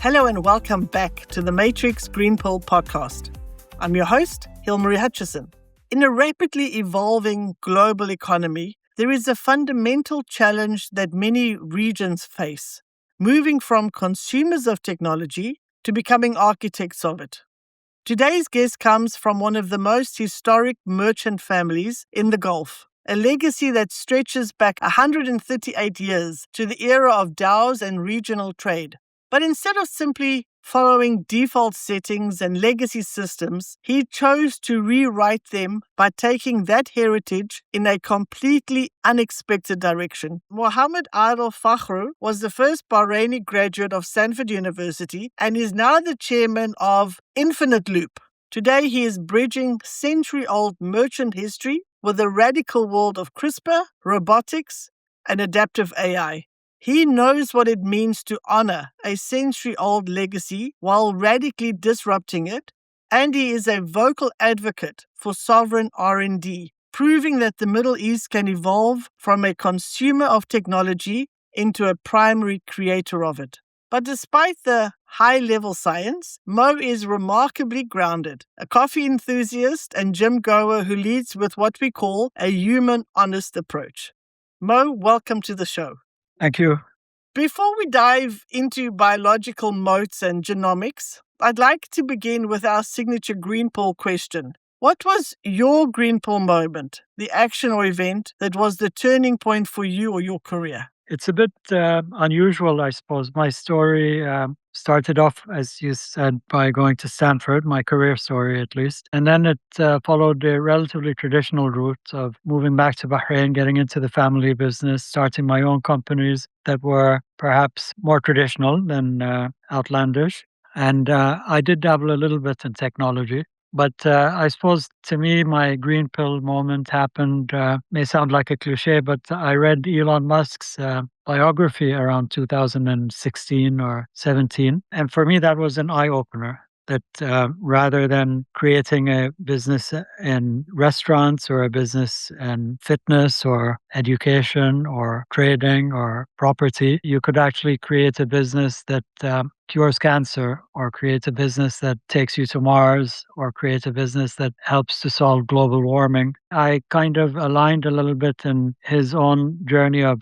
Hello and welcome back to the Matrix Green Pill podcast. I'm your host, Hilmarie. In a rapidly evolving global economy, there is a fundamental challenge that many regions face, moving from consumers of technology to becoming architects of it. Today's guest comes from one of the most historic merchant families in the Gulf, a legacy that stretches back 138 years to the era of dhows and regional trade. But instead of simply following default settings and legacy systems, he chose to rewrite them by taking that heritage in a completely unexpected direction. Mohamed Adel Fakhro was the first Bahraini graduate of Stanford University and is now the chairman of Infinite Loop. Today, he is bridging century-old merchant history with the radical world of CRISPR, robotics, and adaptive AI. He knows what it means to honor a century-old legacy while radically disrupting it, and he is a vocal advocate for sovereign R&D, proving that the Middle East can evolve from a consumer of technology into a primary creator of it. But despite the high-level science, Mo is remarkably grounded, a coffee enthusiast and gym goer who leads with what we call a human, honest approach. Mo, welcome to the show. Thank you. Before we dive into biological moats and genomics, I'd like to begin with our signature green pill question. What was your green pill moment, the action or event that was the turning point for you or your career? It's a bit unusual, I suppose. My story started off, as you said, by going to Stanford, my career story at least. And then it followed the relatively traditional route of moving back to Bahrain, getting into the family business, starting my own companies that were perhaps more traditional than outlandish. And I did dabble a little bit in technology. But I suppose to me, my green pill moment happened, may sound like a cliche, but I read Elon Musk's biography around 2016 or 17. And for me, that was an eye-opener that rather than creating a business in restaurants or a business in fitness or education or trading or property, you could actually create a business that cures cancer, or create a business that takes you to Mars, or create a business that helps to solve global warming. I kind of aligned a little bit in his own journey of,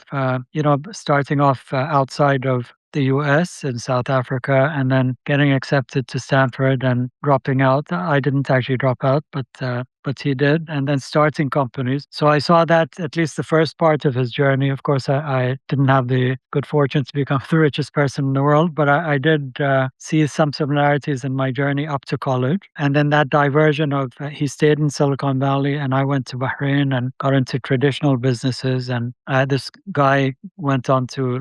starting off outside of the US in South Africa and then getting accepted to Stanford and dropping out. I didn't actually drop out, but he did, and then starting companies. So I saw that at least the first part of his journey. Of course, I didn't have the good fortune to become the richest person in the world, but I did see some similarities in my journey up to college. And then that diversion of he stayed in Silicon Valley and I went to Bahrain and got into traditional businesses. And this guy went on to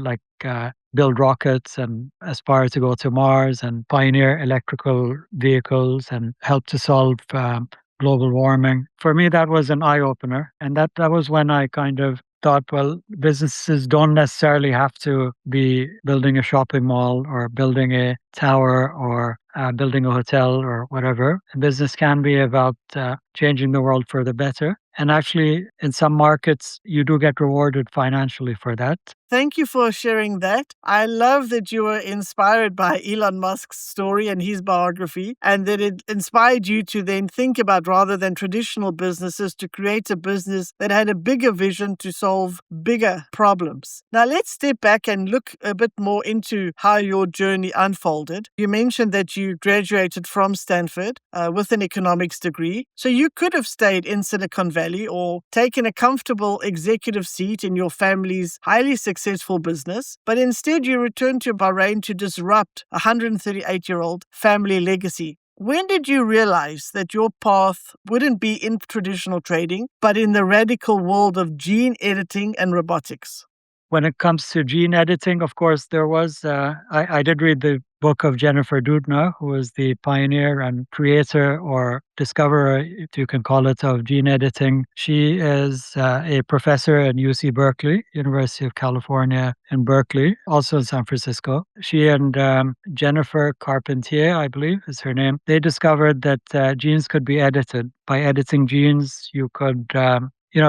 build rockets and aspire to go to Mars and pioneer electrical vehicles and help to solve global warming. For me, that was an eye-opener. And that was when I kind of thought, well, businesses don't necessarily have to be building a shopping mall or building a tower or building a hotel or whatever. A business can be about changing the world for the better. And actually, in some markets, you do get rewarded financially for that. Thank you for sharing that. I love that you were inspired by Elon Musk's story and his biography, and that it inspired you to then think about, rather than traditional businesses, to create a business that had a bigger vision to solve bigger problems. Now, let's step back and look a bit more into how your journey unfolded. You mentioned that you graduated from Stanford with an economics degree. So you could have stayed in Silicon Valley or taken a comfortable executive seat in your family's highly successful business, but instead you returned to Bahrain to disrupt a 138-year-old family legacy. When did you realize that your path wouldn't be in traditional trading, but in the radical world of gene editing and robotics? When it comes to gene editing, of course, there was, I did read the book of Jennifer Doudna, who was the pioneer and creator or discoverer, if you can call it, of gene editing. She is a professor at UC Berkeley, University of California in Berkeley, also in San Francisco. She and Jennifer Carpentier, I believe is her name, they discovered that genes could be edited. By editing genes, you could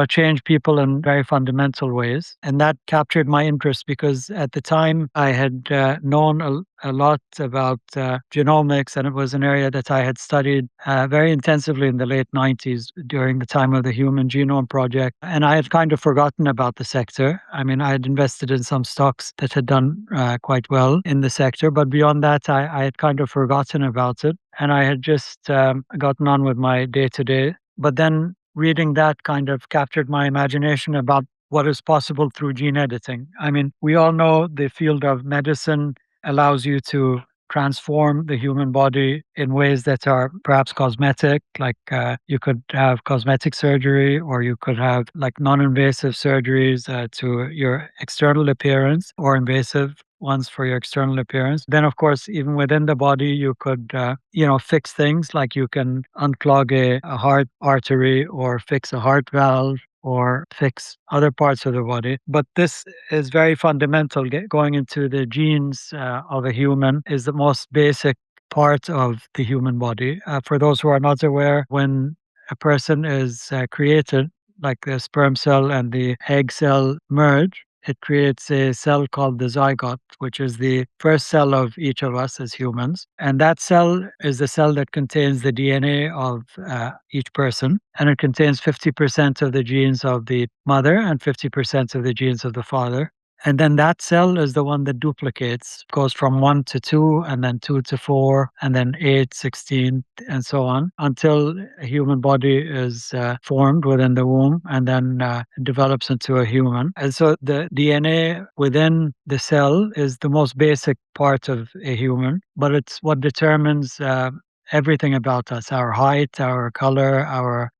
change people in very fundamental ways. And that captured my interest because at the time I had known a lot about genomics, and it was an area that I had studied very intensively in the late 90s during the time of the Human Genome Project. And I had kind of forgotten about the sector. I mean, I had invested in some stocks that had done quite well in the sector, but beyond that, I had kind of forgotten about it. And I had just gotten on with my day to day. But then reading that kind of captured my imagination about what is possible through gene editing. I mean, we all know the field of medicine allows you to transform the human body in ways that are perhaps cosmetic, like you could have cosmetic surgery, or you could have like non-invasive surgeries to your external appearance, or invasive ones for your external appearance. Then, of course, even within the body, you could, fix things like you can unclog a heart artery, or fix a heart valve, or fix other parts of the body. But this is very fundamental. Going into the genes of a human is the most basic part of the human body. For those who are not aware, when a person is created, like the sperm cell and the egg cell merge, it creates a cell called the zygote, which is the first cell of each of us as humans. And that cell is the cell that contains the DNA of each person. And it contains 50% of the genes of the mother and 50% of the genes of the father. And then that cell is the one that duplicates, goes from 1 to 2, and then 2 to 4, and then 8, 16, and so on, until a human body is formed within the womb, and then develops into a human. And so the DNA within the cell is the most basic part of a human, but it's what determines everything about us: our height, our color,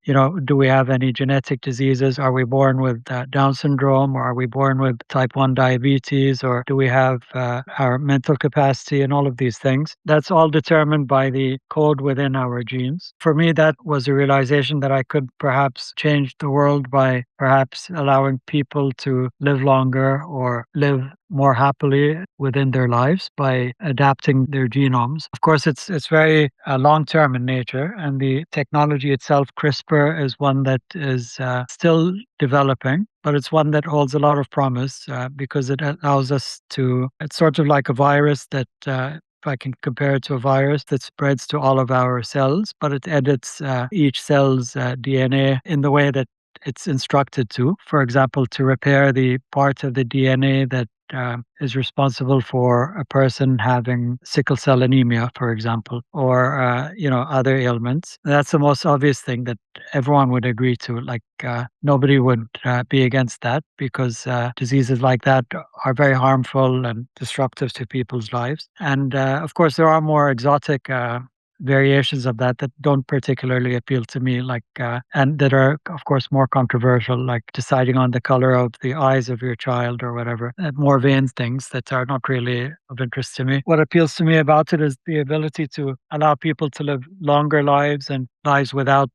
do we have any genetic diseases? Are we born with Down syndrome, or are we born with type 1 diabetes, or do we have our mental capacity, and all of these things? That's all determined by the code within our genes. For me, that was a realization that I could perhaps change the world by perhaps allowing people to live longer, or live more happily within their lives by adapting their genomes. Of course, it's very long term in nature, and the technology itself, CRISPR, is one that is still developing, but it's one that holds a lot of promise because it allows us to. It's sort of like a virus that. If I can compare it to a virus that spreads to all of our cells, but it edits each cell's DNA in the way that it's instructed to. For example, to repair the part of the DNA that is responsible for a person having sickle cell anemia, for example, or other ailments. That's the most obvious thing that everyone would agree to. Like nobody would be against that, because diseases like that are very harmful and disruptive to people's lives. And of course, there are more exotic variations of that don't particularly appeal to me, like and that are of course more controversial, like deciding on the color of the eyes of your child or whatever, more vain things that are not really of interest to me. What appeals to me about it is the ability to allow people to live longer lives, and lives without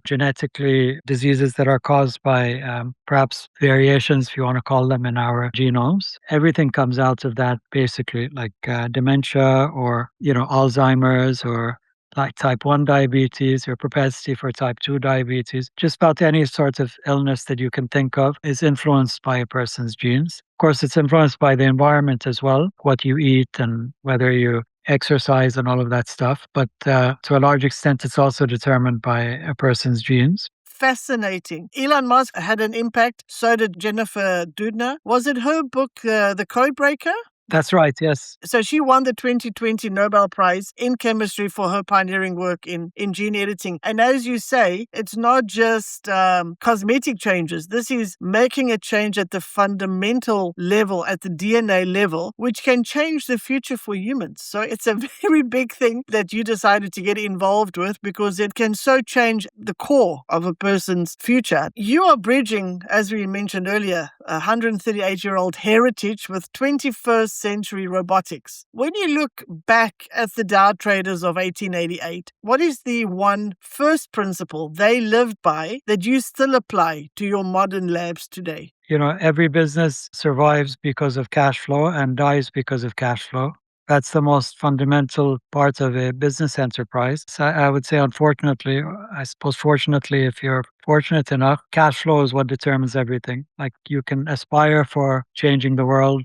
genetically diseases that are caused by perhaps variations, if you want to call them, in our genomes. Everything comes out of that, basically, like dementia, or Alzheimer's, or like type 1 diabetes, or propensity for type 2 diabetes. Just about any sort of illness that you can think of is influenced by a person's genes. Of course, it's influenced by the environment as well, what you eat and whether you exercise and all of that stuff. But to a large extent, it's also determined by a person's genes. Fascinating. Elon Musk had an impact. So did Jennifer Doudna. Was it her book, The Codebreaker? That's right, yes. So she won the 2020 Nobel Prize in chemistry for her pioneering work in gene editing. And as you say, it's not just cosmetic changes. This is making a change at the fundamental level, at the DNA level, which can change the future for humans. So it's a very big thing that you decided to get involved with, because it can so change the core of a person's future. You are bridging, as we mentioned earlier, a 138-year-old heritage with 21st century robotics. When you look back at the Dow traders of 1888, what is the one first principle they lived by that you still apply to your modern labs today? Every business survives because of cash flow and dies because of cash flow. That's the most fundamental part of a business enterprise. So I would say, unfortunately, I suppose fortunately, if you're fortunate enough, cash flow is what determines everything. Like you can aspire for changing the world,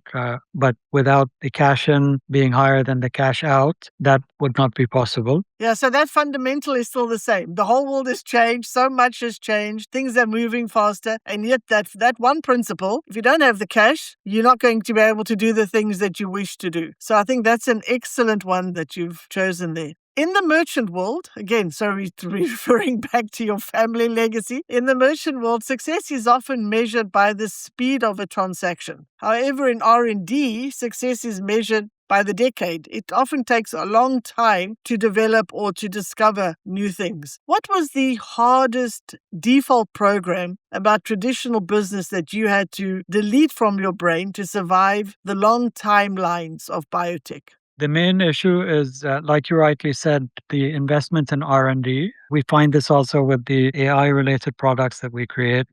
but without the cash in being higher than the cash out, that would not be possible. Yeah, so that fundamental is still the same. The whole world has changed, so much has changed, things are moving faster, and yet that one principle, if you don't have the cash, you're not going to be able to do the things that you wish to do. So I think that's an excellent one that you've chosen there. In the merchant world, again, sorry, referring back to your family legacy, in the merchant world, success is often measured by the speed of a transaction. However, in R&D, success is measured by the decade. It often takes a long time to develop or to discover new things. What was the hardest default program about traditional business that you had to delete from your brain to survive the long timelines of biotech? The main issue is, like you rightly said, the investment in R&D. We find this also with the AI-related products that we create,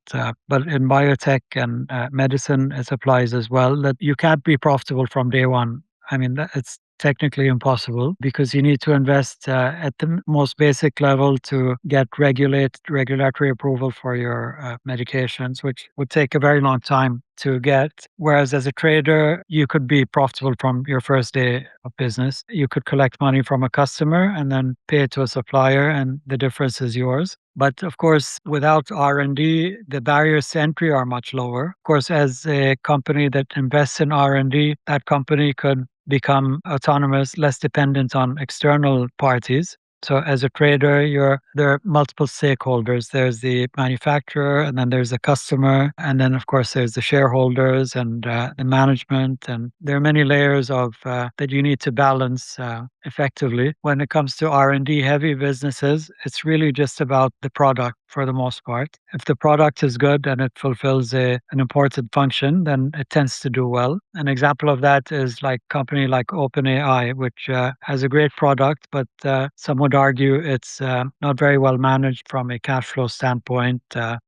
but in biotech and medicine, it applies as well, that you can't be profitable from day one. I mean, it's technically impossible because you need to invest at the most basic level to get regulatory approval for your medications, which would take a very long time to get. Whereas as a trader, you could be profitable from your first day of business. You could collect money from a customer and then pay it to a supplier, and the difference is yours. But of course, without R&D, the barriers to entry are much lower. Of course, as a company that invests in R&D, that company could become autonomous, less dependent on external parties. So as a trader, there are multiple stakeholders. There's the manufacturer, and then there's the customer, and then of course there's the shareholders and the management, and there are many layers of that you need to balance effectively. When it comes to R&D heavy businesses, it's really just about the product for the most part. If the product is good and it fulfills an important function, then it tends to do well. An example of that is like a company like OpenAI, which has a great product, but some would argue it's not very well managed from a cash flow standpoint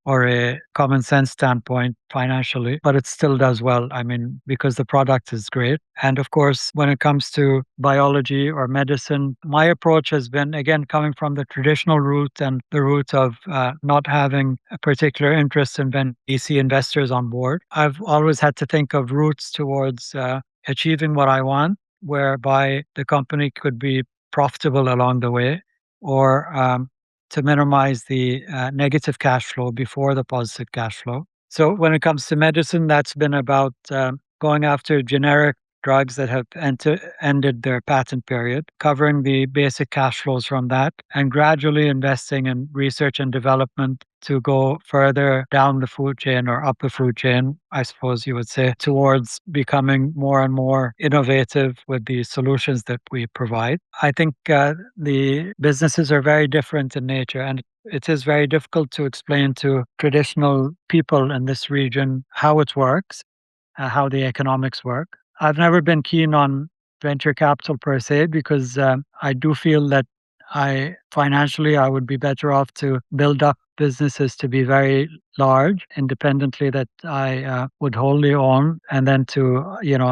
or a common sense standpoint financially, but it still does well. I mean, because the product is great. And of course, when it comes to biology or medicine, my approach has been, again, coming from the traditional route and the route of not having a particular interest in VC investors on board. I've always had to think of routes towards achieving what I want, whereby the company could be profitable along the way, or to minimize the negative cash flow before the positive cash flow. So when it comes to medicine, that's been about going after generic drugs that have ended their patent period, covering the basic cash flows from that, and gradually investing in research and development to go further down the food chain or up the food chain, I suppose you would say, towards becoming more and more innovative with the solutions that we provide. I think the businesses are very different in nature, and it is very difficult to explain to traditional people in this region how it works, how the economics work. I've never been keen on venture capital per se because I do feel that financially I would be better off to build up businesses to be very large independently that I would wholly own, and then to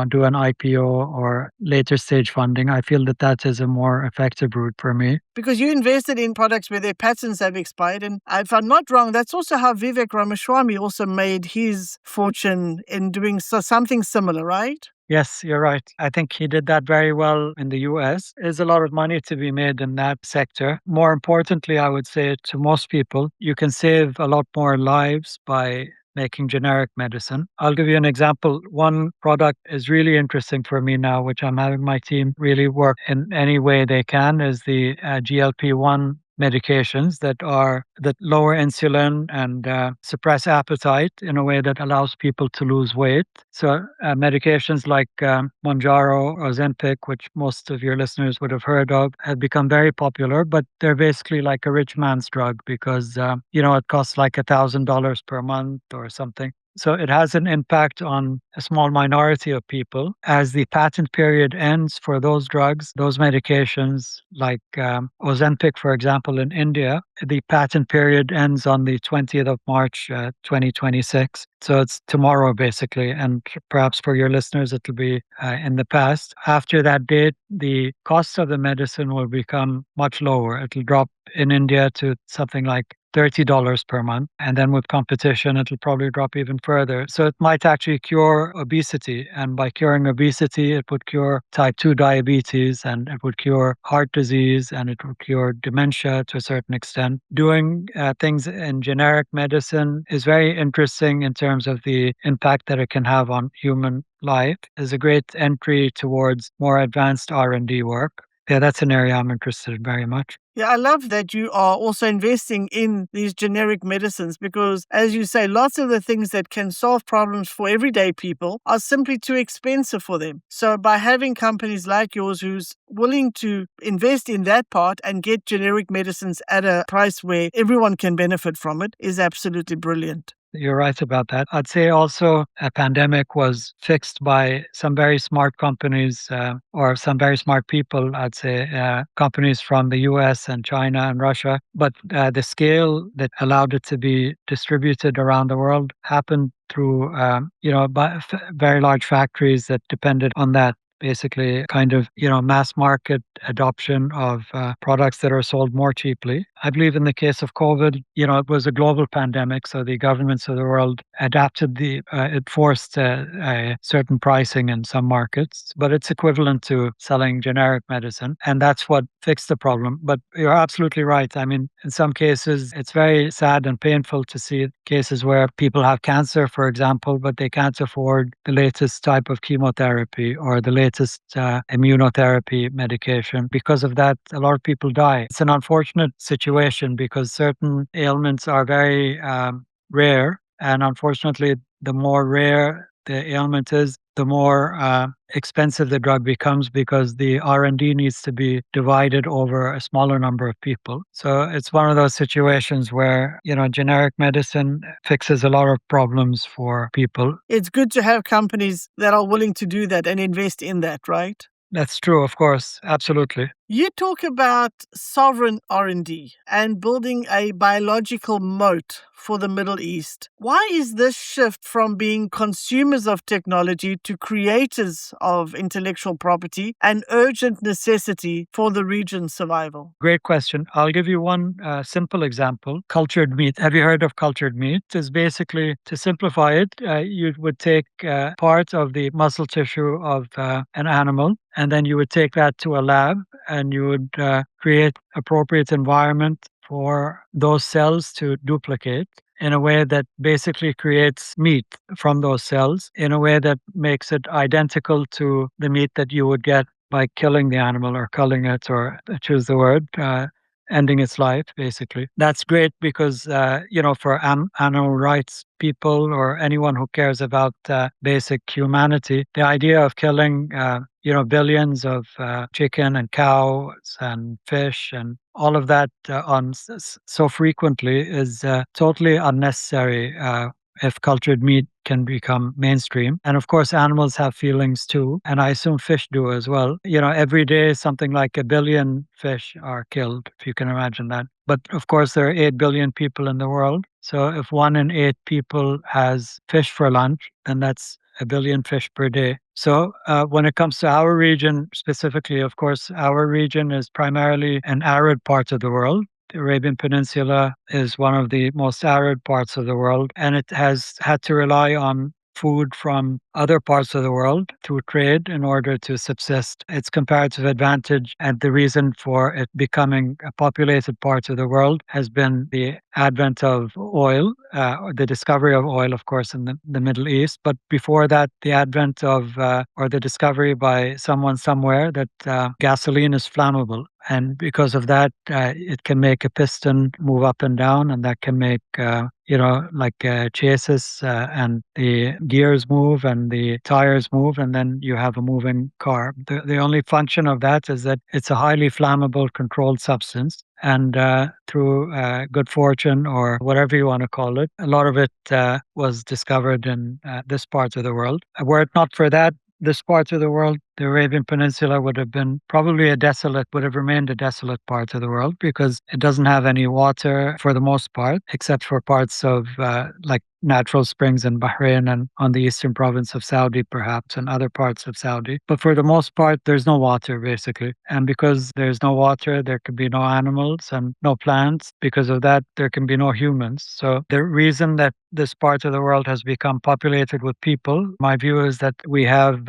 do an IPO or later stage funding. I feel that that is a more effective route for me. Because you invested in products where their patents have expired. And if I'm not wrong, that's also how Vivek Ramaswamy also made his fortune in doing something similar, right? Yes, you're right. I think he did that very well in the US. There's a lot of money to be made in that sector. More importantly, I would say to most people, you can save a lot more lives by making generic medicine. I'll give you an example. One product is really interesting for me now, which I'm having my team really work in any way they can, is the GLP-1 medications that lower insulin and suppress appetite in a way that allows people to lose weight. So medications like Mounjaro or Ozempic, which most of your listeners would have heard of, have become very popular, but they're basically like a rich man's drug because it costs like $1,000 per month or something. So it has an impact on a small minority of people. As the patent period ends for those drugs, those medications, like Ozempic, for example, in India, the patent period ends on the 20th of March, 2026. So it's tomorrow, basically. And perhaps for your listeners, it'll be in the past. After that date, the cost of the medicine will become much lower. It'll drop in India to something like $30 per month. And then with competition, it'll probably drop even further. So it might actually cure obesity. And by curing obesity, it would cure type 2 diabetes, and it would cure heart disease, and it would cure dementia to a certain extent. Doing things in generic medicine is very interesting in terms of the impact that it can have on human life. Is a great entry towards more advanced R&D work. Yeah, that's an area I'm interested in very much. Yeah, I love that you are also investing in these generic medicines because, as you say, lots of the things that can solve problems for everyday people are simply too expensive for them. So by having companies like yours who's willing to invest in that part and get generic medicines at a price where everyone can benefit from it is absolutely brilliant. You're right about that. I'd say also a pandemic was fixed by some very smart companies or some very smart people, I'd say, companies from the US and China and Russia. But the scale that allowed it to be distributed around the world happened through, very large factories that depended on that. Basically, kind of, mass market adoption of products that are sold more cheaply. I believe in the case of COVID, it was a global pandemic, so the governments of the world adapted it forced a certain pricing in some markets, but it's equivalent to selling generic medicine, and that's what fixed the problem. But you're absolutely right. I mean, in some cases, it's very sad and painful to see cases where people have cancer, for example, but they can't afford the latest type of chemotherapy or the latest immunotherapy medication. Because of that, a lot of people die. It's an unfortunate situation because certain ailments are very rare. And unfortunately, the more rare the ailment is, the more expensive the drug becomes because the R&D needs to be divided over a smaller number of people. So it's one of those situations where, generic medicine fixes a lot of problems for people. It's good to have companies that are willing to do that and invest in that, right? That's true, of course. Absolutely. You talk about sovereign R&D and building a biological moat for the Middle East. Why is this shift from being consumers of technology to creators of intellectual property an urgent necessity for the region's survival? Great question. I'll give you one simple example. Cultured meat. Have you heard of cultured meat? It's basically, to simplify it, you would take part of the muscle tissue of an animal, and then you would take that to a lab and you would create appropriate environment for those cells to duplicate in a way that basically creates meat from those cells in a way that makes it identical to the meat that you would get by killing the animal or culling it, or choose the word, ending its life, basically. That's great because, for animal rights people or anyone who cares about basic humanity, the idea of killing, billions of chicken and cows and fish and all of that so frequently is totally unnecessary if cultured meat can become mainstream. And of course, animals have feelings too. And I assume fish do as well. Every day, something like 1 billion fish are killed, if you can imagine that. But of course, there are 8 billion people in the world. So if 1 in 8 people has fish for lunch, then that's 1 billion fish per day. So when it comes to our region specifically, of course, our region is primarily an arid part of the world. The Arabian Peninsula is one of the most arid parts of the world, and it has had to rely on food from other parts of the world through trade in order to subsist. Its comparative advantage and the reason for it becoming a populated part of the world has been the advent of oil, or the discovery of oil, of course, in the Middle East. But before that, the advent of, or the discovery by someone somewhere that gasoline is flammable. And because of that, it can make a piston move up and down, and that can make, chases, and the gears move and the tires move, and then you have a moving car. The only function of that is that it's a highly flammable controlled substance. And through good fortune or whatever you want to call it, a lot of it was discovered in this part of the world. Were it not for that, this part of the world the Arabian Peninsula would have been would have remained a desolate part of the world because it doesn't have any water for the most part, except for parts of like natural springs in Bahrain and on the eastern province of Saudi, perhaps, and other parts of Saudi. But for the most part, there's no water, basically. And because there's no water, there could be no animals and no plants. Because of that, there can be no humans. So the reason that this part of the world has become populated with people, my view is that we have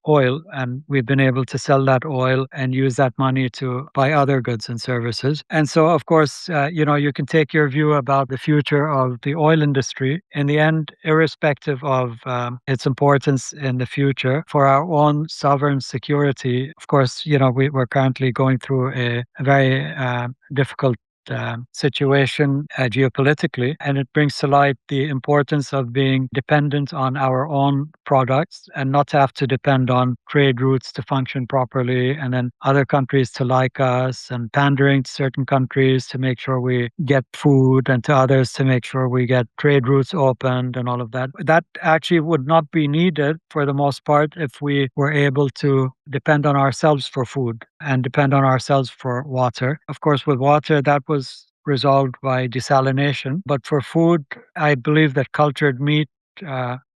oil, and we've been able to sell that oil and use that money to buy other goods and services. And so, of course, you can take your view about the future of the oil industry. In the end, irrespective of its importance in the future for our own sovereign security, of course, we're currently going through a very difficult situation geopolitically, and it brings to light the importance of being dependent on our own products and not to have to depend on trade routes to function properly, and then other countries to like us, and pandering to certain countries to make sure we get food, and to others to make sure we get trade routes opened and all of that. That actually would not be needed for the most part if we were able to depend on ourselves for food and depend on ourselves for water. Of course, with water, that was resolved by desalination. But for food, I believe that cultured meat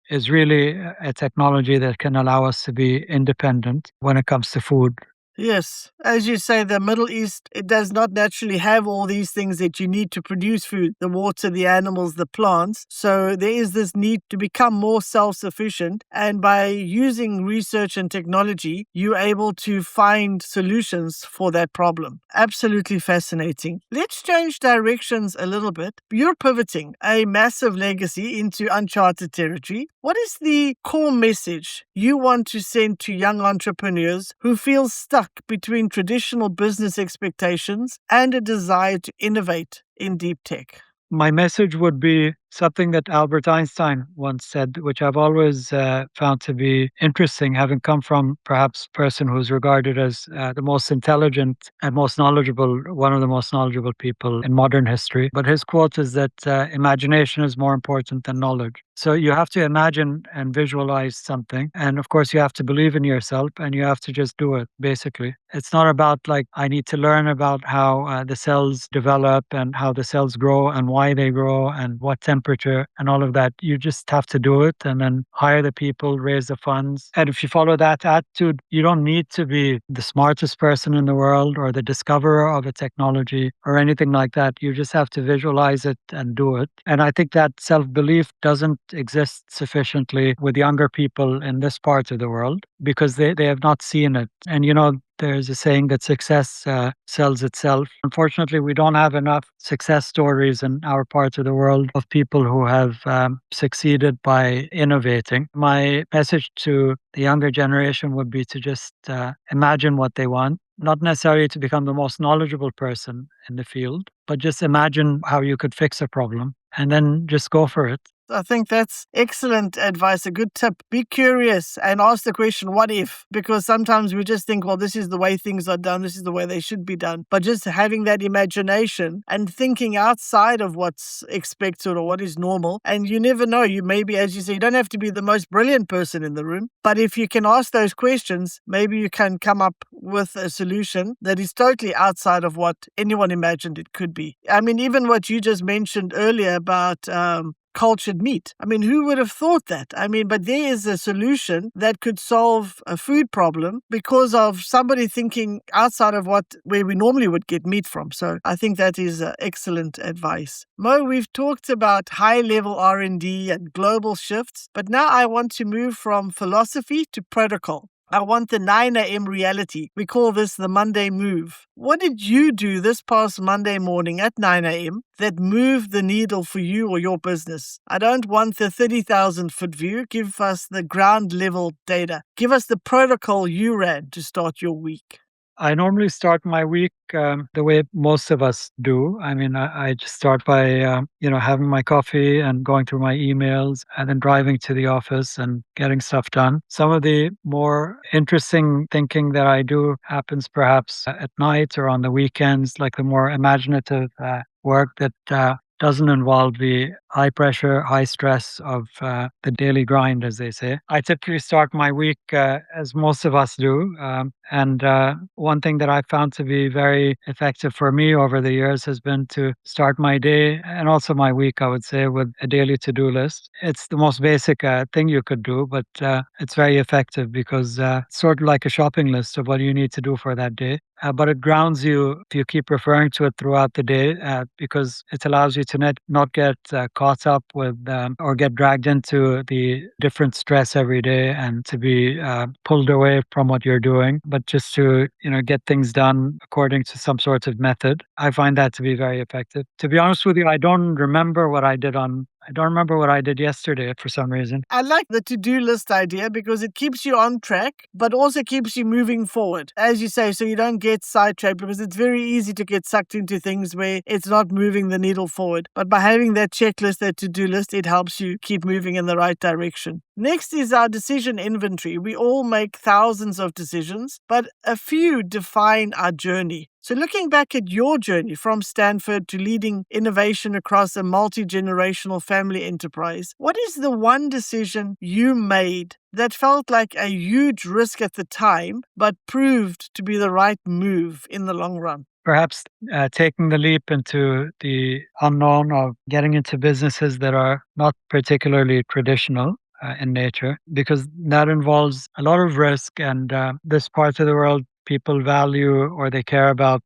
is really a technology that can allow us to be independent when it comes to food. Yes, as you say, the Middle East, it does not naturally have all these things that you need to produce food, the water, the animals, the plants. So there is this need to become more self-sufficient. And by using research and technology, you're able to find solutions for that problem. Absolutely fascinating. Let's change directions a little bit. You're pivoting a massive legacy into uncharted territory. What is the core message you want to send to young entrepreneurs who feel stuck between traditional business expectations and a desire to innovate in deep tech? My message would be something that Albert Einstein once said, which I've always found to be interesting, having come from perhaps a person who's regarded as the most intelligent and most knowledgeable, one of the most knowledgeable people in modern history. But his quote is that imagination is more important than knowledge. So you have to imagine and visualize something. And of course, you have to believe in yourself, and you have to just do it, basically. It's not about like, I need to learn about how the cells develop and how the cells grow and why they grow and what temperature and all of that. You just have to do it and then hire the people, raise the funds. And if you follow that attitude, you don't need to be the smartest person in the world or the discoverer of a technology or anything like that. You just have to visualize it and do it. And I think that self-belief doesn't exist sufficiently with younger people in this part of the world because they have not seen it. And there's a saying that success sells itself. Unfortunately, we don't have enough success stories in our part of the world of people who have succeeded by innovating. My message to the younger generation would be to just imagine what they want, not necessarily to become the most knowledgeable person in the field, but just imagine how you could fix a problem and then just go for it. I think that's excellent advice, a good tip. Be curious and ask the question, what if? Because sometimes we just think, well, this is the way things are done, this is the way they should be done. But just having that imagination and thinking outside of what's expected or what is normal. And you never know, you maybe, as you say, you don't have to be the most brilliant person in the room. But if you can ask those questions, maybe you can come up with a solution that is totally outside of what anyone imagined it could be. I mean, even what you just mentioned earlier about cultured meat. I mean, who would have thought that? I mean, but there is a solution that could solve a food problem because of somebody thinking outside of where we normally would get meat from. So I think that is excellent advice. Mo, we've talked about high-level R&D and global shifts, but now I want to move from philosophy to protocol. I want the 9 a.m. reality. We call this the Monday move. What did you do this past Monday morning at 9 a.m. that moved the needle for you or your business? I don't want the 30,000 foot view. Give us the ground level data. Give us the protocol you ran to start your week. I normally start my week the way most of us do. I mean, I just start by, having my coffee and going through my emails and then driving to the office and getting stuff done. Some of the more interesting thinking that I do happens perhaps at night or on the weekends, like the more imaginative work that doesn't involve the high pressure, high stress of the daily grind, as they say. I typically start my week as most of us do. And one thing that I found to be very effective for me over the years has been to start my day and also my week, I would say, with a daily to-do list. It's the most basic thing you could do, but it's very effective because it's sort of like a shopping list of what you need to do for that day. But it grounds you if you keep referring to it throughout the day because it allows you to not get caught up with or get dragged into the different stress every day and to be pulled away from what you're doing, but just to get things done according to some sort of method. I find that to be very effective. To be honest with you, I don't remember what I did yesterday for some reason. I like the to-do list idea because it keeps you on track, but also keeps you moving forward, as you say, so you don't get sidetracked, because it's very easy to get sucked into things where it's not moving the needle forward. But by having that checklist, that to-do list, it helps you keep moving in the right direction. Next is our decision inventory. We all make thousands of decisions, but a few define our journey. So looking back at your journey from Stanford to leading innovation across a multi-generational family enterprise, what is the one decision you made that felt like a huge risk at the time, but proved to be the right move in the long run? Perhaps taking the leap into the unknown of getting into businesses that are not particularly traditional in nature, because that involves a lot of risk. And this part of the world, people value or they care about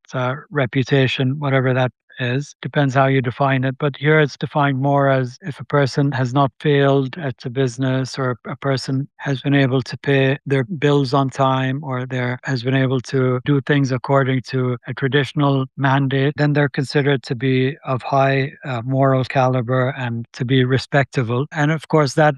reputation, whatever that is. Depends how you define it. But here it's defined more as if a person has not failed at a business, or a person has been able to pay their bills on time, or has been able to do things according to a traditional mandate, then they're considered to be of high moral caliber and to be respectable. And of course, that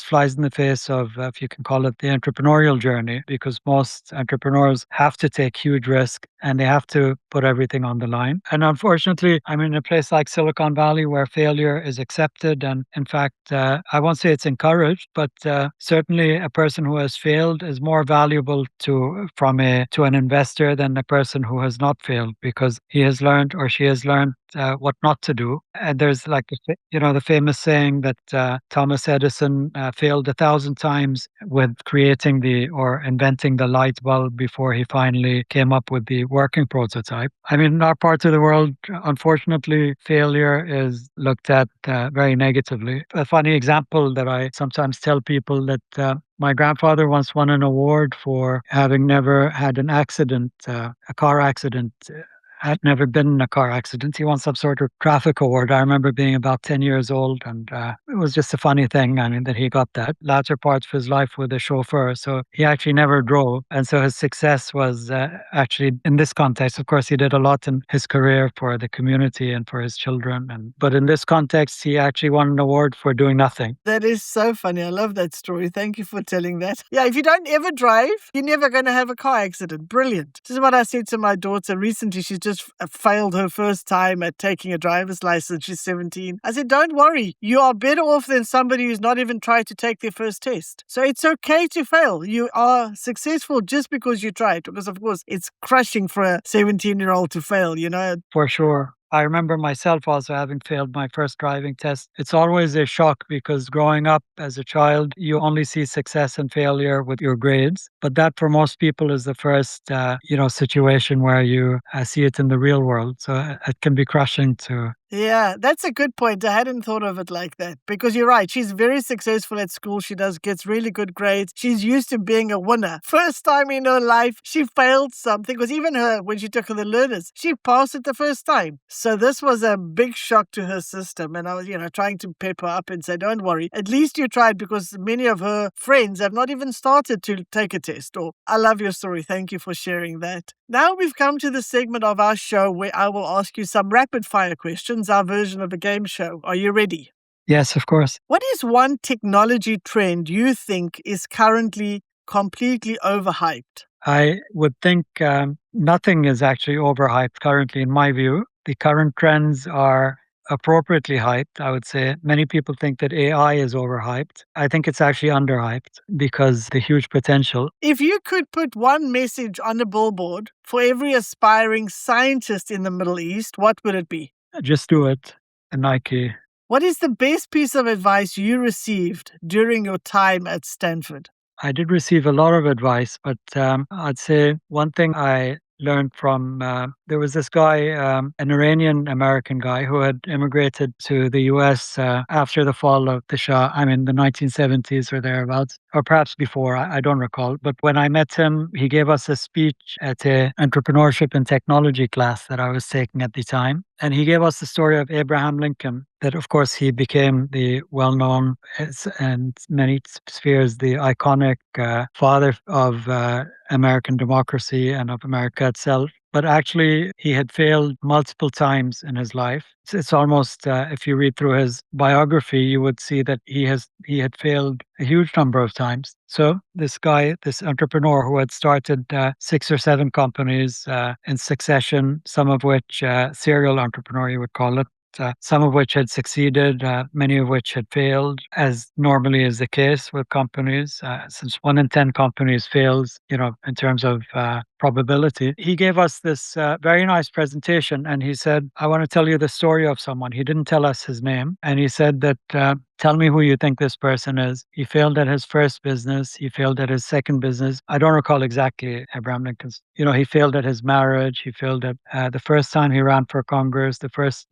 flies in the face of, if you can call it, the entrepreneurial journey, because most entrepreneurs have to take huge risk and they have to put everything on the line. And unfortunately, I'm in a place like Silicon Valley where failure is accepted. And in fact, I won't say it's encouraged, but certainly a person who has failed is more valuable to an investor than a person who has not failed, because he has learned or she has learned what not to do. And there's like the famous saying that Thomas Edison failed 1,000 times with creating or inventing the light bulb before he finally came up with the working prototype. I mean, in our part of the world, unfortunately, failure is looked at very negatively. A funny example that I sometimes tell people, that my grandfather once won an award for having never had an accident, a car accident. Had never been in a car accident. He won some sort of traffic award. I remember being about 10 years old, and it was just a funny thing, that he got that. Latter parts of his life with a chauffeur, so he actually never drove. And so his success was actually, in this context, of course, he did a lot in his career for the community and for his children. But in this context, he actually won an award for doing nothing. That is so funny. I love that story. Thank you for telling that. Yeah, if you don't ever drive, you're never going to have a car accident. Brilliant. This is what I said to my daughter recently. She's just failed her first time at taking a driver's license. She's 17. I said, don't worry. You are better off than somebody who's not even tried to take their first test. So it's okay to fail. You are successful just because you tried. Because, of course, it's crushing for a 17-year-old to fail, For sure. I remember myself also having failed my first driving test. It's always a shock because growing up as a child, you only see success and failure with your grades. But that for most people is the first, situation where you see it in the real world. So it can be crushing to. Yeah, that's a good point. I hadn't thought of it like that, because you're right. She's very successful at school. She gets really good grades. She's used to being a winner. First time in her life, she failed something, because even when she took the learners, she passed it the first time. So this was a big shock to her system. And I was, trying to pep her up and say, don't worry, at least you tried, because many of her friends have not even started to take a test. Or, I love your story. Thank you for sharing that. Now we've come to the segment of our show where I will ask you some rapid fire questions, our version of a game show. Are you ready? Yes, of course. What is one technology trend you think is currently completely overhyped? I would think nothing is actually overhyped currently, in my view. The current trends are appropriately hyped, I would say. Many people think that AI is overhyped. I think it's actually underhyped because the huge potential. If you could put one message on a billboard for every aspiring scientist in the Middle East, what would it be? Just do it. Nike. What is the best piece of advice you received during your time at Stanford? I did receive a lot of advice, but I'd say one thing I learned from there was this guy, an Iranian American guy who had immigrated to the US after the fall of the Shah, I mean, the 1970s or thereabouts, or perhaps before, I don't recall. But when I met him, he gave us a speech at a entrepreneurship and technology class that I was taking at the time. And he gave us the story of Abraham Lincoln, that of course he became the well-known and many spheres, the iconic father of American democracy and of America itself. But actually, he had failed multiple times in his life. It's almost, if you read through his biography, you would see that he had failed a huge number of times. So this guy, this entrepreneur who had started 6 or 7 companies in succession, some of which serial entrepreneur, you would call it, some of which had succeeded, many of which had failed, as normally is the case with companies. Since 1 in 10 companies fails, in terms of probability. He gave us this very nice presentation, and he said, "I want to tell you the story of someone." He didn't tell us his name, and he said that. Tell me who you think this person is. He failed at his first business. He failed at his second business. I don't recall exactly Abraham Lincoln's. He failed at his marriage. He failed at the first time he ran for Congress,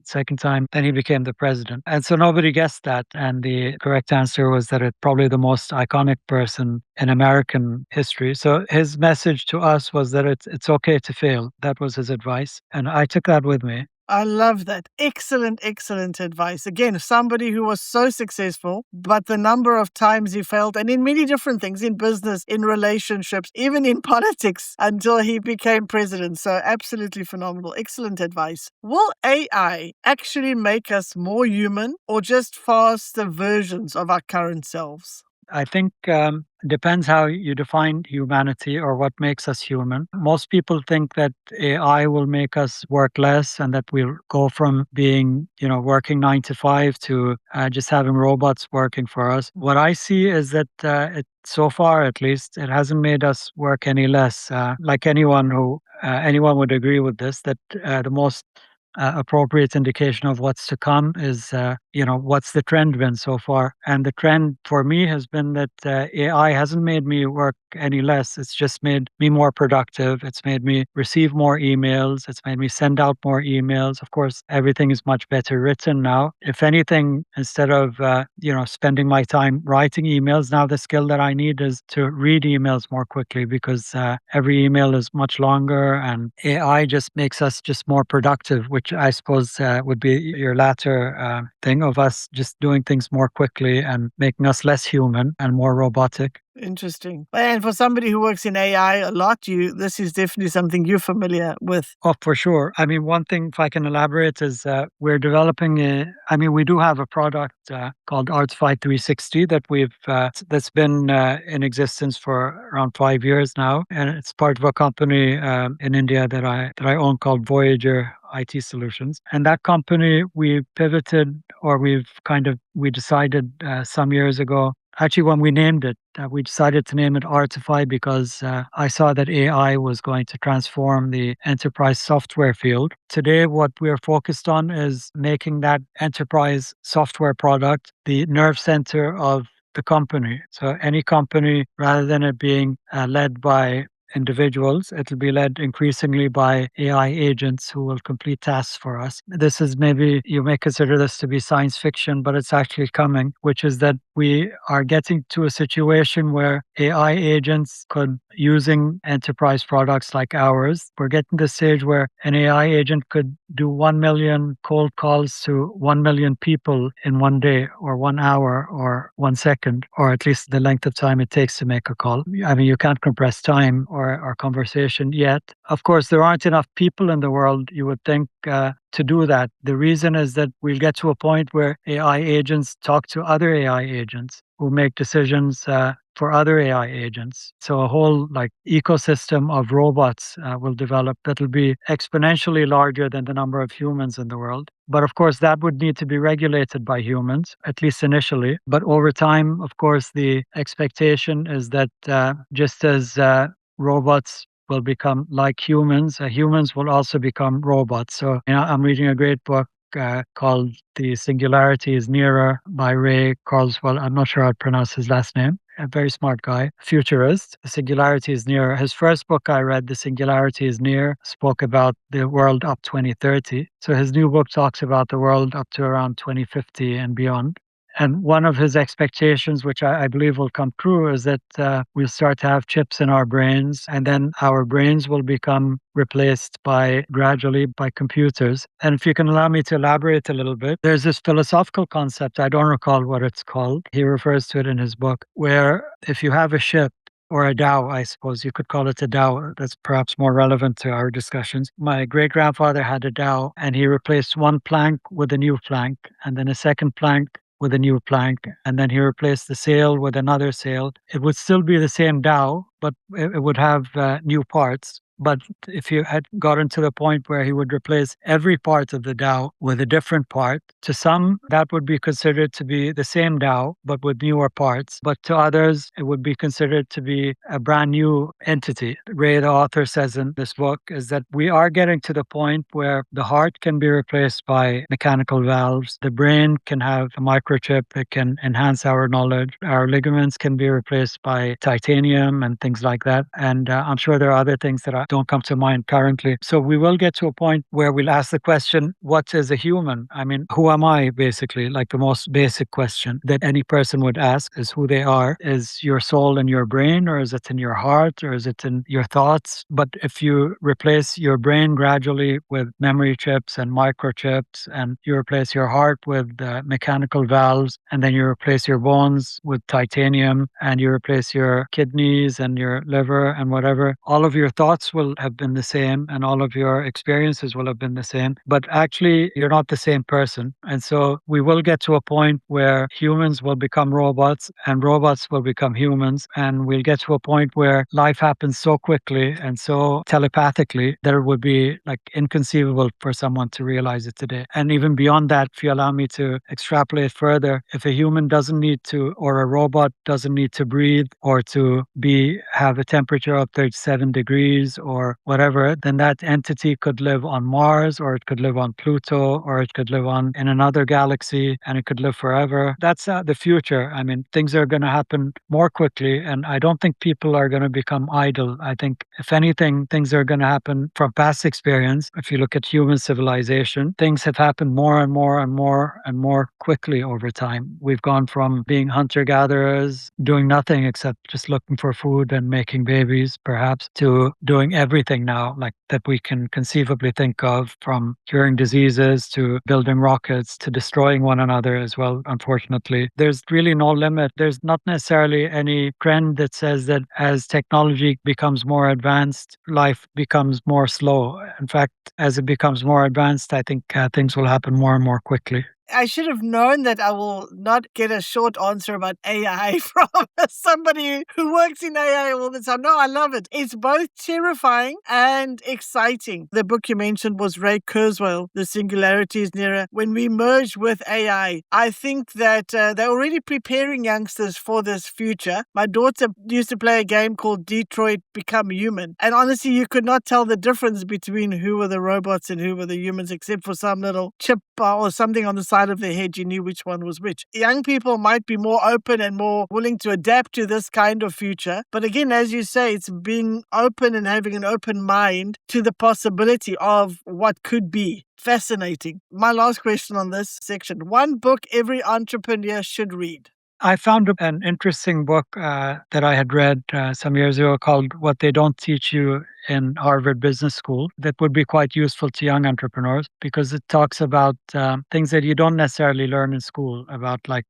second time, then he became the president. And so nobody guessed that. And the correct answer was that it's probably the most iconic person in American history. So his message to us was that it's okay to fail. That was his advice. And I took that with me. I love that. Excellent, excellent advice. Again, somebody who was so successful, but the number of times he failed, and in many different things, in business, in relationships, even in politics, until he became president. So absolutely phenomenal. Excellent advice. Will AI actually make us more human or just faster versions of our current selves? I think depends how you define humanity or what makes us human. Most people think that AI will make us work less and that we'll go from being, working 9 to 5 to just having robots working for us. What I see is that so far, at least, it hasn't made us work any less. Like anyone would agree with this, that the most appropriate indication of what's to come is, what's the trend been so far? And the trend for me has been that AI hasn't made me work any less. It's just made me more productive. It's made me receive more emails. It's made me send out more emails. Of course, everything is much better written now. If anything, instead of, spending my time writing emails, now the skill that I need is to read emails more quickly because every email is much longer and AI just makes us just more productive, which I suppose would be your latter thing of us just doing things more quickly and making us less human and more robotic. Interesting. And for somebody who works in AI a lot, this is definitely something you're familiar with. Oh, for sure. I mean, one thing, if I can elaborate, is we're developing we do have a product called Artify 360 that that's been in existence for around 5 years now. And it's part of a company in India that I own called Voyager IT Solutions. And that company, we pivoted, or we decided some years ago. Actually, when we named it, we decided to name it Artify because I saw that AI was going to transform the enterprise software field. Today, what we're focused on is making that enterprise software product the nerve center of the company. So any company, rather than it being led by individuals, it'll be led increasingly by AI agents who will complete tasks for us. This is, maybe you may consider this to be science fiction, but it's actually coming, which is that we are getting to a situation where AI agents using enterprise products like ours, we're getting to the stage where an AI agent could do 1 million cold calls to 1 million people in 1 day or 1 hour or 1 second, or at least the length of time it takes to make a call. I mean, you can't compress time or conversation yet. Of course, there aren't enough people in the world, you would think, to do that. The reason is that we'll get to a point where AI agents talk to other AI agents who make decisions for other AI agents. So a whole ecosystem of robots will develop that'll be exponentially larger than the number of humans in the world. But of course, that would need to be regulated by humans, at least initially. But over time, of course, the expectation is that just as robots will become like humans, humans will also become robots. So I'm reading a great book called The Singularity is Nearer by Ray Kurzweil. I'm not sure how to pronounce his last name. A very smart guy, futurist. The Singularity is Nearer. His first book I read, The Singularity is Near, spoke about the world up 2030. So his new book talks about the world up to around 2050 and beyond. And one of his expectations, which I believe will come true, is that we'll start to have chips in our brains, and then our brains will become replaced gradually by computers. And if you can allow me to elaborate a little bit, there's this philosophical concept, I don't recall what it's called. He refers to it in his book, where if you have a ship, or a dhow, I suppose you could call it a dhow. That's perhaps more relevant to our discussions. My great grandfather had a dhow, and he replaced one plank with a new plank, and then a second plank with a new plank, and then he replaced the sail with another sail. It would still be the same dhow, but it would have new parts. But if you had gotten to the point where he would replace every part of the dhow with a different part, to some, that would be considered to be the same dhow, but with newer parts. But to others, it would be considered to be a brand new entity. Ray, the author, says in this book, is that we are getting to the point where the heart can be replaced by mechanical valves. The brain can have a microchip that can enhance our knowledge. Our ligaments can be replaced by titanium and things like that. And I'm sure there are other things that don't come to mind currently. So we will get to a point where we'll ask the question, what is a human? I mean, who am I, basically? Like the most basic question that any person would ask is who they are. Is your soul in your brain, or is it in your heart, or is it in your thoughts? But if you replace your brain gradually with memory chips and microchips, and you replace your heart with mechanical valves, and then you replace your bones with titanium, and you replace your kidneys and your liver and whatever, all of your thoughts will have been the same, and all of your experiences will have been the same, but actually you're not the same person. And so we will get to a point where humans will become robots and robots will become humans, and we'll get to a point where life happens so quickly and so telepathically that it would be like inconceivable for someone to realize it today. And even beyond that, if you allow me to extrapolate further, if a human doesn't need to, or a robot doesn't need to breathe or to have a temperature of 37 degrees or whatever, then that entity could live on Mars, or it could live on Pluto, or it could live in another galaxy, and it could live forever. That's the future. I mean, things are going to happen more quickly, and I don't think people are going to become idle. I think, if anything, things are going to happen from past experience. If you look at human civilization, things have happened more and more and more and more quickly over time. We've gone from being hunter-gatherers, doing nothing except just looking for food and making babies, perhaps, to doing everything now, like that we can conceivably think of, from curing diseases to building rockets to destroying one another as well, unfortunately. There's really no limit. There's not necessarily any trend that says that as technology becomes more advanced, life becomes more slow. In fact, as it becomes more advanced, I think things will happen more and more quickly. I should have known that I will not get a short answer about AI from somebody who works in AI all the time. No, I love it. It's both terrifying and exciting. The book you mentioned was Ray Kurzweil, The Singularity is Nearer. When we merge with AI, I think that they're already preparing youngsters for this future. My daughter used to play a game called Detroit Become Human. And honestly, you could not tell the difference between who were the robots and who were the humans, except for some little chip or something on the side of their head. You knew which one was which. Young people might be more open and more willing to adapt to this kind of future. But again, as you say, it's being open and having an open mind to the possibility of what could be. Fascinating. My last question on this section. One book every entrepreneur should read. I found an interesting book that I had read some years ago called What They Don't Teach You in Harvard Business School that would be quite useful to young entrepreneurs, because it talks about things that you don't necessarily learn in school, about like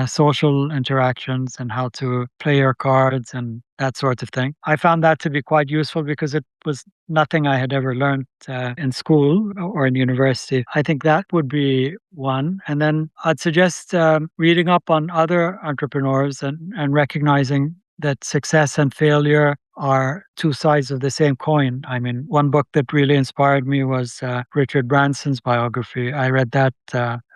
social interactions and how to play your cards and that sort of thing. I found that to be quite useful because it was nothing I had ever learned in school or in university. I think that would be one. And then I'd suggest reading up on other entrepreneurs and recognizing that success and failure are two sides of the same coin. I mean, one book that really inspired me was Richard Branson's biography. I read that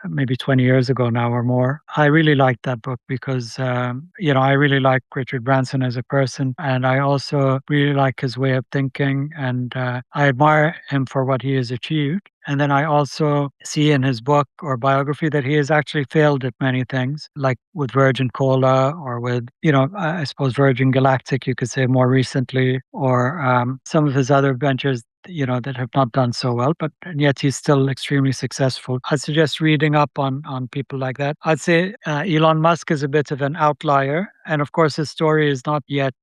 maybe 20 years ago now or more. I really liked that book because, I really like Richard Branson as a person, and I also really like his way of thinking, and I admire him for what he has achieved. And then I also see in his book or biography that he has actually failed at many things, like with Virgin Cola or with, I suppose Virgin Galactic, you could say more recently, or some of his other ventures that have not done so well, but and yet he's still extremely successful. I'd suggest reading up on people like that. I'd say Elon Musk is a bit of an outlier, and of course his story is not yet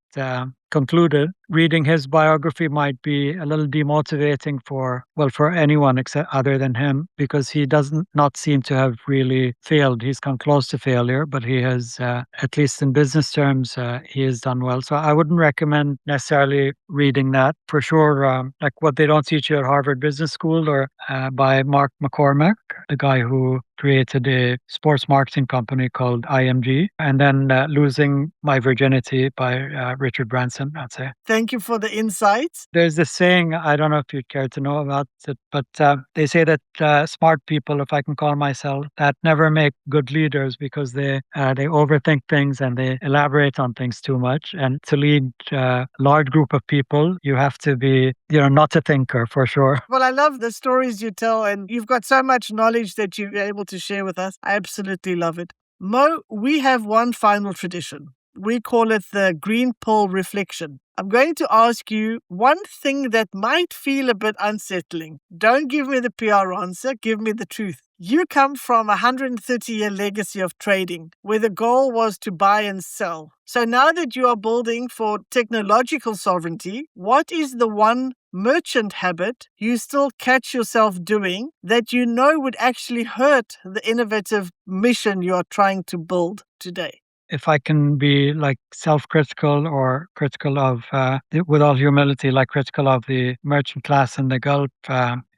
concluded. Reading his biography might be a little demotivating for anyone except other than him, because he doesn't not seem to have really failed. He's come close to failure, but he has, at least in business terms, he has done well. So I wouldn't recommend necessarily reading that for sure. Like what they don't teach you at Harvard Business School, or by Mark McCormack, the guy who created a sports marketing company called IMG, and then Losing My Virginity by Richard Branson, I'd say. Thank you for the insights. There's this saying, I don't know if you'd care to know about it, but they say that smart people, if I can call myself that, never make good leaders because they overthink things and they elaborate on things too much. And to lead a large group of people, you have to be, not a thinker for sure. Well, I love the stories you tell, and you've got so much knowledge that you're able to share with us. I absolutely love it. Mo, we have one final tradition. We call it the green pill reflection. I'm going to ask you one thing that might feel a bit unsettling. Don't give me the PR answer, give me the truth. You come from a 130-year legacy of trading, where the goal was to buy and sell. So now that you are building for technological sovereignty, what is the one merchant habit you still catch yourself doing that you know would actually hurt the innovative mission you are trying to build today? If I can be like self-critical or critical of, with all humility, like critical of the merchant class in the Gulf,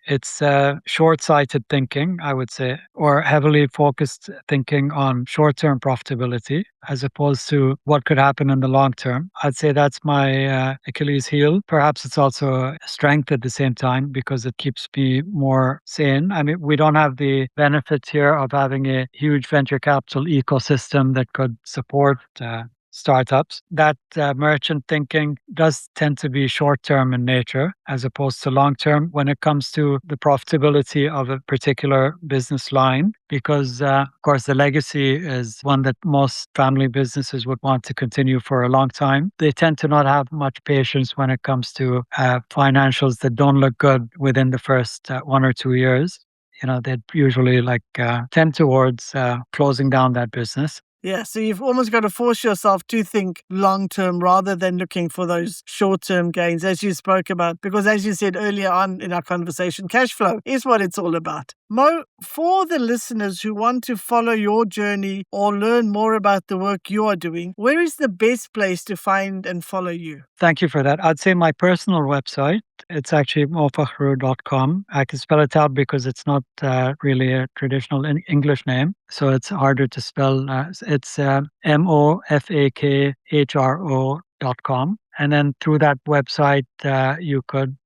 it's short-sighted thinking, I would say, or heavily focused thinking on short-term profitability as opposed to what could happen in the long term. I'd say that's my Achilles heel. Perhaps it's also a strength at the same time because it keeps me more sane. I mean, we don't have the benefit here of having a huge venture capital ecosystem that could support startups. That merchant thinking does tend to be short-term in nature as opposed to long-term when it comes to the profitability of a particular business line, because of course the legacy is one that most family businesses would want to continue for a long time. They tend to not have much patience when it comes to financials that don't look good within the first 1 or 2 years. They'd usually tend towards closing down that business. Yeah, so you've almost got to force yourself to think long-term rather than looking for those short-term gains, as you spoke about. Because as you said earlier on in our conversation, cash flow is what it's all about. Mo, for the listeners who want to follow your journey or learn more about the work you are doing, where is the best place to find and follow you? Thank you for that. I'd say my personal website, it's actually mofakhro.com. I can spell it out because it's not really a traditional English name, so it's harder to spell. It's mofakhro.com. And then through that website, you could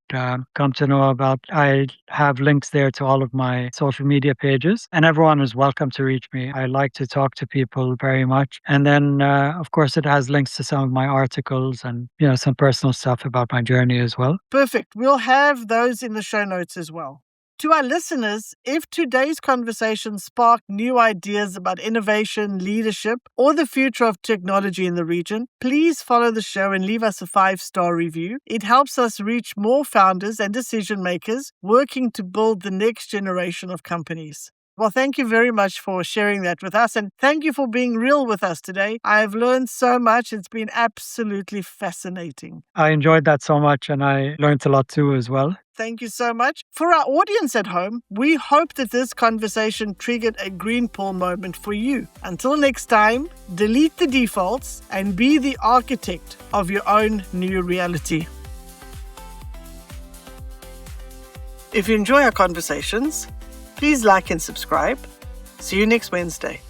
come to know about. I have links there to all of my social media pages, and everyone is welcome to reach me. I like to talk to people very much. And then, of course, it has links to some of my articles and, some personal stuff about my journey as well. Perfect. We'll have those in the show notes as well. To our listeners, if today's conversation sparked new ideas about innovation, leadership, or the future of technology in the region, please follow the show and leave us a 5-star review. It helps us reach more founders and decision makers working to build the next generation of companies. Well, thank you very much for sharing that with us, and thank you for being real with us today. I've learned so much. It's been absolutely fascinating. I enjoyed that so much, and I learned a lot too as well. Thank you so much. For our audience at home, we hope that this conversation triggered a green pill moment for you. Until next time, delete the defaults and be the architect of your own new reality. If you enjoy our conversations, please like and subscribe. See you next Wednesday.